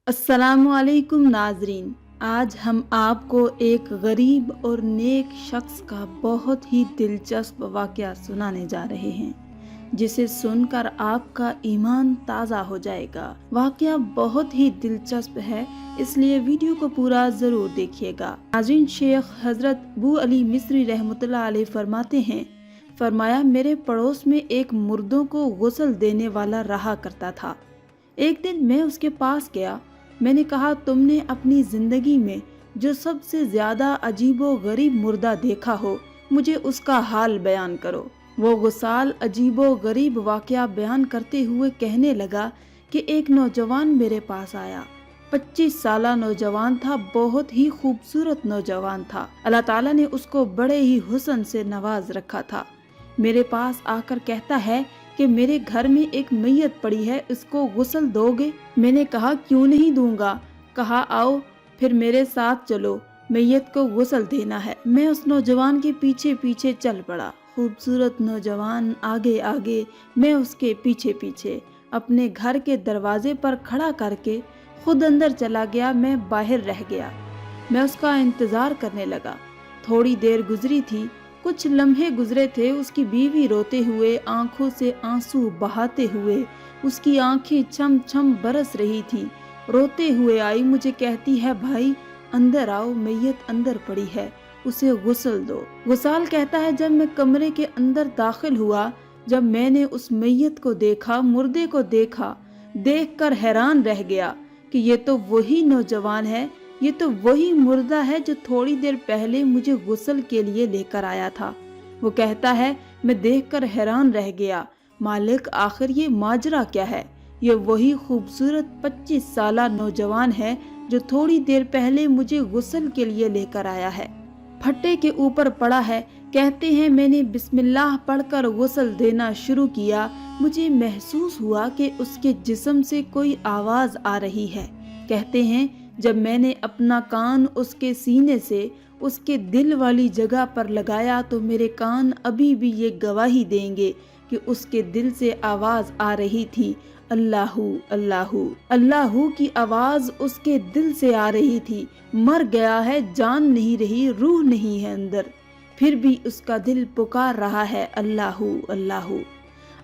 अस्सलामुअलैकुम नाजरीन। आज हम आपको एक गरीब और नेक शख्स का बहुत ही दिलचस्प वाक़या सुनाने जा रहे हैं, जिसे सुनकर आपका ईमान ताज़ा हो जाएगा। वाक़या बहुत ही दिलचस्प है, इसलिए वीडियो को पूरा ज़रूर देखिएगा। नाज़रीन, शेख हज़रत अबू अली मिस्री रहमतुल्लाह अलैह फरमाते हैं, फरमाया मेरे पड़ोस में एक मुर्दों को गुस्ल देने वाला रहा करता था। एक दिन मैं उसके पास गया। मैंने कहा, तुमने अपनी जिंदगी में जो सबसे ज्यादा अजीबो गरीब मुर्दा देखा हो, मुझे उसका हाल बयान करो। वो गुसाल अजीबो गरीब वाकया बयान करते हुए कहने लगा कि एक नौजवान मेरे पास आया। 25 साला नौजवान था, बहुत ही खूबसूरत नौजवान था। अल्लाह ताला ने उसको बड़े ही हुस्न से नवाज रखा था। मेरे पास आकर कहता है कि मेरे घर में एक मैयत पड़ी है, इसको गुस्ल दोगे? मैंने कहा, क्यों नहीं दूंगा। कहा, आओ फिर मेरे साथ चलो, मैयत को गुस्ल देना है। मैं उस नौजवान के पीछे पीछे चल पड़ा। खूबसूरत नौजवान आगे आगे, मैं उसके पीछे पीछे। अपने घर के दरवाजे पर खड़ा करके खुद अंदर चला गया, मैं बाहर रह गया। मैं उसका इंतजार करने लगा। थोड़ी देर गुजरी थी, कुछ लम्हे गुजरे थे। उसकी बीवी रोते हुए, आंखों से आंसू बहाते हुए, उसकी आंखें छम छम बरस रही थी। रोते हुए आई, मुझे कहती है, भाई अंदर आओ, मैयत अंदर पड़ी है, उसे गुस्ल दो। गुसाल कहता है, जब मैं कमरे के अंदर दाखिल हुआ, जब मैंने उस मैयत को देखा, मुर्दे को देखा, देखकर हैरान रह गया कि ये तो वही नौजवान है, ये तो वही मुर्दा है जो थोड़ी देर पहले मुझे गुस्ल के लिए लेकर आया था। वो कहता है, मैं देखकर हैरान रह गया, मालिक आखिर ये माजरा क्या है? ये वही खूबसूरत 25 साला नौजवान है जो थोड़ी देर पहले मुझे गुस्ल के लिए लेकर आया है। फट्टे के ऊपर पड़ा है। कहते हैं, मैंने बिस्मिल्लाह पढ़कर गुस्ल देना शुरू किया। मुझे महसूस हुआ कि उसके जिस्म से कोई आवाज आ रही है। कहते हैं, जब मैंने अपना कान उसके सीने से उसके दिल वाली जगह पर लगाया तो मेरे कान अभी भी ये गवाही देंगे कि उसके दिल से आवाज आ रही थी, अल्लाहू अल्लाहू अल्लाहू की आवाज उसके दिल से आ रही थी। मर गया है, जान नहीं रही, रूह नहीं है अंदर, फिर भी उसका दिल पुकार रहा है, अल्लाहू अल्लाहू।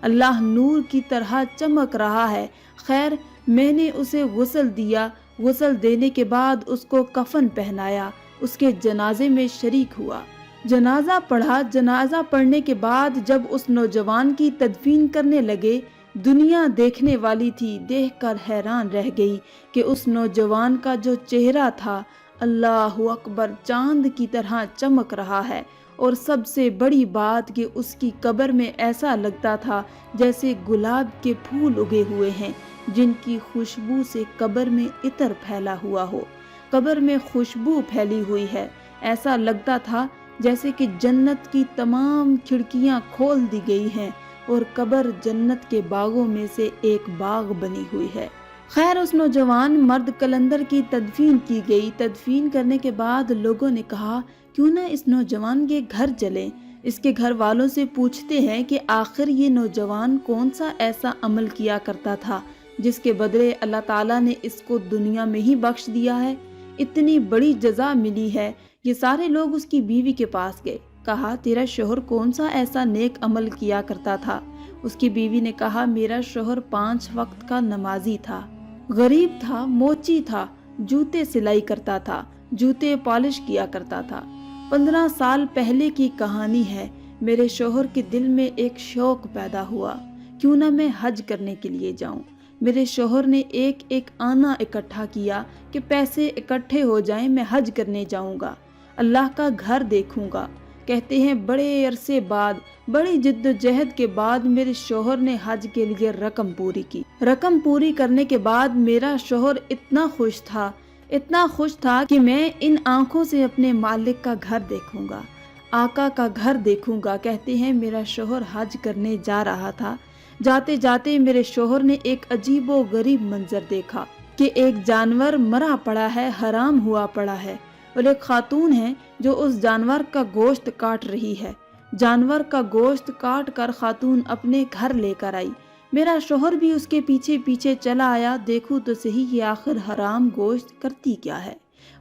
अल्लाह नूर की तरह चमक रहा है। खैर, मैंने उसे गुस्ल दिया। गुस्ल देने के बाद उसको कफन पहनाया, उसके जनाजे में शरीक हुआ, जनाजा पढ़ा। जनाजा पढ़ने के बाद जब उस नौजवान की तदफीन करने लगे, दुनिया देखने वाली थी देखकर हैरान रह गई कि उस नौजवान का जो चेहरा था, अल्लाहु अकबर, चांद की तरह चमक रहा है। और सबसे बड़ी बात कि उसकी कब्र में ऐसा लगता था जैसे गुलाब के फूल उगे हुए हैं, जिनकी खुशबू से कब्र में इतर फैला हुआ हो। कब्र में खुशबू फैली हुई है। ऐसा लगता था जैसे कि जन्नत की तमाम खिड़कियां खोल दी गई हैं और कब्र जन्नत के बागों में से एक बाग बनी हुई है। खैर, उस नौजवान मर्द कलंदर की तदफीन की गई। तदफीन करने के बाद लोगों ने कहा, क्यों ना इस नौजवान के घर चलें, इसके घर वालों से पूछते हैं कि आखिर ये नौजवान कौन सा ऐसा अमल किया करता था जिसके बदले अल्लाह ताला ने इसको दुनिया में ही बख्श दिया है, इतनी बड़ी जजा मिली है। ये सारे लोग उसकी बीवी के पास गए। कहा, तेरा शोहर कौन सा ऐसा नेक अमल किया करता था? उसकी बीवी ने कहा, मेरा शोहर 5 वक्त का नमाजी था, गरीब था, मोची था, जूते सिलाई करता था, जूते पॉलिश किया करता था। 15 साल पहले की कहानी है। मेरे शोहर के दिल में एक शौक पैदा हुआ, क्यों ना मैं हज करने के लिए जाऊं। मेरे शोहर ने एक एक आना इकट्ठा किया कि पैसे इकट्ठे हो जाएं, मैं हज करने जाऊंगा, अल्लाह का घर देखूंगा। कहते हैं, बड़े अरसे बाद, बड़ी जिद्दोजहद के बाद मेरे शोहर ने हज के लिए रकम पूरी की। रकम पूरी करने के बाद मेरा शोहर इतना खुश था कि मैं इन आंखों से अपने मालिक का घर देखूंगा, आका का घर देखूंगा। कहते हैं, मेरा शोहर हज करने जा रहा था। जाते जाते मेरे शोहर ने एक अजीबो गरीब मंजर देखा कि एक जानवर मरा पड़ा है, हराम हुआ पड़ा है, और एक खातून है जो उस जानवर का गोश्त काट रही है। जानवर का गोश्त काट कर खातून अपने घर लेकर आई। میرا شوہر بھی اس کے پیچھے پیچھے چلا آیا، دیکھوں تو صحیح یہ آخر حرام گوشت کرتی کیا ہے۔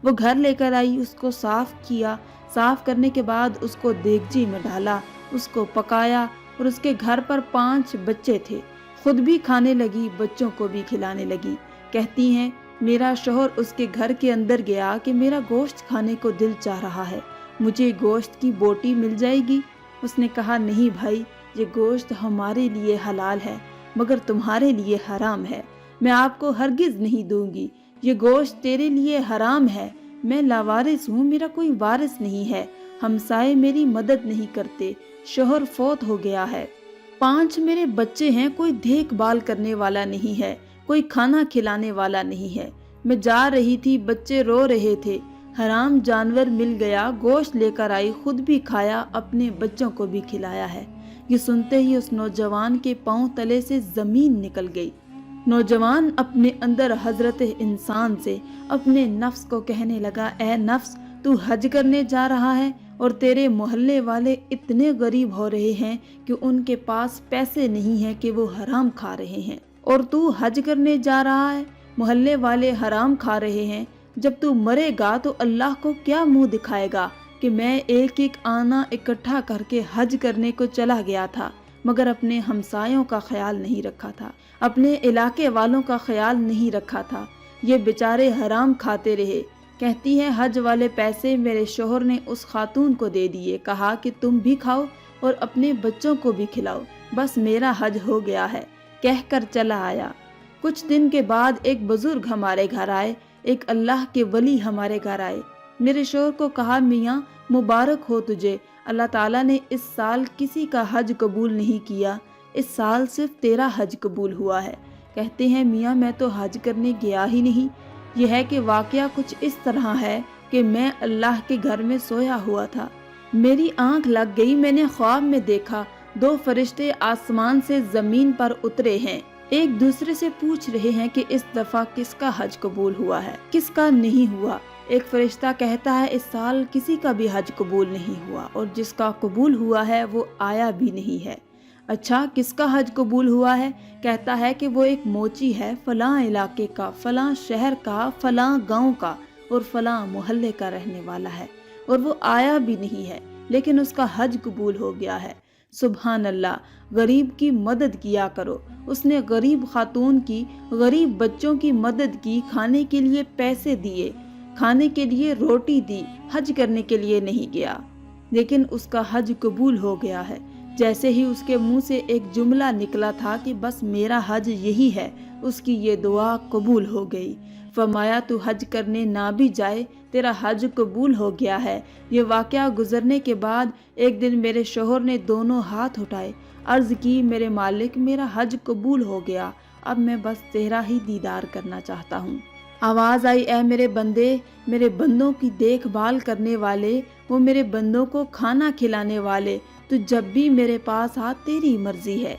وہ گھر لے کر آئی، اس کو صاف کیا، صاف کرنے کے بعد اس کو دیگچی میں ڈالا، اس کو پکایا، اور اس کے گھر پر 5 بچے تھے، خود بھی کھانے لگی، بچوں کو بھی کھلانے لگی۔ کہتی ہیں میرا شوہر اس کے گھر کے اندر گیا کہ میرا گوشت کھانے کو دل چاہ رہا ہے، مجھے گوشت کی بوٹی مل جائے گی؟ اس نے کہا نہیں بھائی، یہ گوشت ہمارے لیے حلال ہے مگر تمہارے لیے حرام ہے، میں آپ کو ہرگز نہیں دوں گی، یہ گوشت تیرے لیے حرام ہے، میں لاوارث ہوں، میرا کوئی وارث نہیں ہے، ہمسائے میری مدد نہیں کرتے، شوہر فوت ہو گیا ہے، 5 میرے بچے ہیں، کوئی دیکھ بھال کرنے والا نہیں ہے، کوئی کھانا کھلانے والا نہیں ہے، میں جا رہی تھی، بچے رو رہے تھے، حرام جانور مل گیا، گوشت لے کر آئی، خود بھی کھایا، اپنے بچوں کو بھی کھلایا ہے۔ یہ سنتے ہی اس نوجوان کے پاؤں تلے سے زمین نکل گئی۔ نوجوان اپنے اندر حضرت انسان سے اپنے نفس کو کہنے لگا، اے نفس، تو حج کرنے جا رہا ہے اور تیرے محلے والے اتنے غریب ہو رہے ہیں کہ ان کے پاس پیسے نہیں ہیں کہ وہ حرام کھا رہے ہیں، اور تو حج کرنے جا رہا ہے، محلے والے حرام کھا رہے ہیں، جب تو مرے گا تو اللہ کو کیا منہ دکھائے گا کہ میں ایک ایک آنا اکٹھا کر کے حج کرنے کو چلا گیا تھا مگر اپنے ہمسایوں کا خیال نہیں رکھا تھا، اپنے علاقے والوں کا خیال نہیں رکھا تھا، یہ بیچارے حرام کھاتے رہے۔ کہتی ہے حج والے پیسے میرے شوہر نے اس خاتون کو دے دیے، کہا کہ تم بھی کھاؤ اور اپنے بچوں کو بھی کھلاؤ، بس میرا حج ہو گیا ہے، کہہ کر چلا آیا۔ کچھ دن کے بعد ایک بزرگ ہمارے گھر آئے، ایک اللہ کے ولی ہمارے گھر آئے۔ میرے شوہر کو کہا میاں مبارک ہو تجھے، اللہ تعالیٰ نے اس سال کسی کا حج قبول نہیں کیا، اس سال صرف تیرا حج قبول ہوا ہے۔ کہتے ہیں میاں میں تو حج کرنے گیا ہی نہیں۔ یہ ہے کہ واقعہ کچھ اس طرح ہے کہ میں اللہ کے گھر میں سویا ہوا تھا، میری آنکھ لگ گئی، میں نے خواب میں دیکھا 2 فرشتے آسمان سے زمین پر اترے ہیں، ایک دوسرے سے پوچھ رہے ہیں کہ اس دفعہ کس کا حج قبول ہوا ہے، کس کا نہیں ہوا۔ ایک فرشتہ کہتا ہے اس سال کسی کا بھی حج قبول نہیں ہوا، اور جس کا قبول ہوا ہے وہ آیا بھی نہیں ہے۔ اچھا کس کا حج قبول ہوا ہے؟ کہتا ہے کہ وہ ایک موچی ہے، فلاں علاقے کا، فلاں شہر کا، فلاں گاؤں کا اور فلاں محلے کا رہنے والا ہے، اور وہ آیا بھی نہیں ہے لیکن اس کا حج قبول ہو گیا ہے۔ سبحان اللہ، غریب کی مدد کیا کرو۔ اس نے غریب خاتون کی، غریب بچوں کی مدد کی، کھانے کے لیے پیسے دیے، کھانے کے لیے روٹی دی، حج کرنے کے لیے نہیں گیا لیکن اس کا حج قبول ہو گیا ہے۔ جیسے ہی اس کے منہ سے ایک جملہ نکلا تھا کہ بس میرا حج یہی ہے، اس کی یہ دعا قبول ہو گئی۔ فرمایا تو حج کرنے نہ بھی جائے، تیرا حج قبول ہو گیا ہے۔ یہ واقعہ گزرنے کے بعد ایک دن میرے شوہر نے دونوں ہاتھ اٹھائے، عرض کی میرے مالک میرا حج قبول ہو گیا، اب میں بس تیرا ہی دیدار کرنا چاہتا ہوں۔ آواز آئی اے میرے بندے، میرے بندوں کی دیکھ بھال کرنے والے، وہ میرے بندوں کو کھانا کھلانے والے، تو جب بھی میرے پاس آ تیری مرضی ہے۔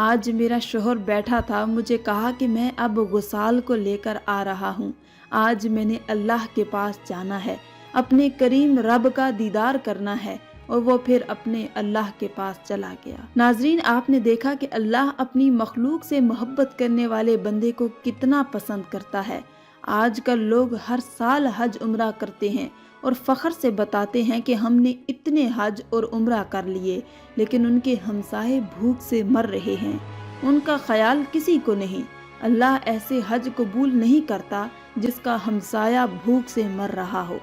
آج میرا شوہر بیٹھا تھا، مجھے کہا کہ میں اب غسال کو لے کر آ رہا ہوں، آج میں نے اللہ کے پاس جانا ہے، اپنے کریم رب کا دیدار کرنا ہے، اور وہ پھر اپنے اللہ کے پاس چلا گیا۔ ناظرین، آپ نے دیکھا کہ اللہ اپنی مخلوق سے محبت کرنے والے بندے کو کتنا پسند کرتا ہے۔ آج کل لوگ ہر سال حج عمرہ کرتے ہیں اور فخر سے بتاتے ہیں کہ ہم نے اتنے حج اور عمرہ کر لیے، لیکن ان کے ہمسائے بھوک سے مر رہے ہیں، ان کا خیال کسی کو نہیں۔ اللہ ایسے حج قبول نہیں کرتا جس کا ہمسایہ بھوک سے مر رہا ہو۔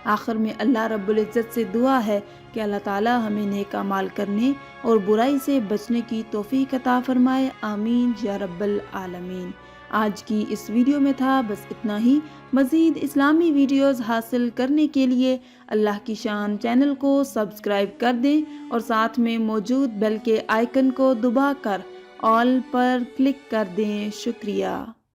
آخر میں اللہ رب العزت سے دعا ہے کہ اللہ تعالیٰ ہمیں نیک اعمال کرنے اور برائی سے بچنے کی توفیق عطا فرمائے، آمین یا رب العالمین۔ آج کی اس ویڈیو میں تھا بس اتنا ہی۔ مزید اسلامی ویڈیوز حاصل کرنے کے لیے اللہ کی شان چینل کو سبسکرائب کر دیں اور ساتھ میں موجود بیل کے آئیکن کو دبا کر آل پر کلک کر دیں۔ شکریہ۔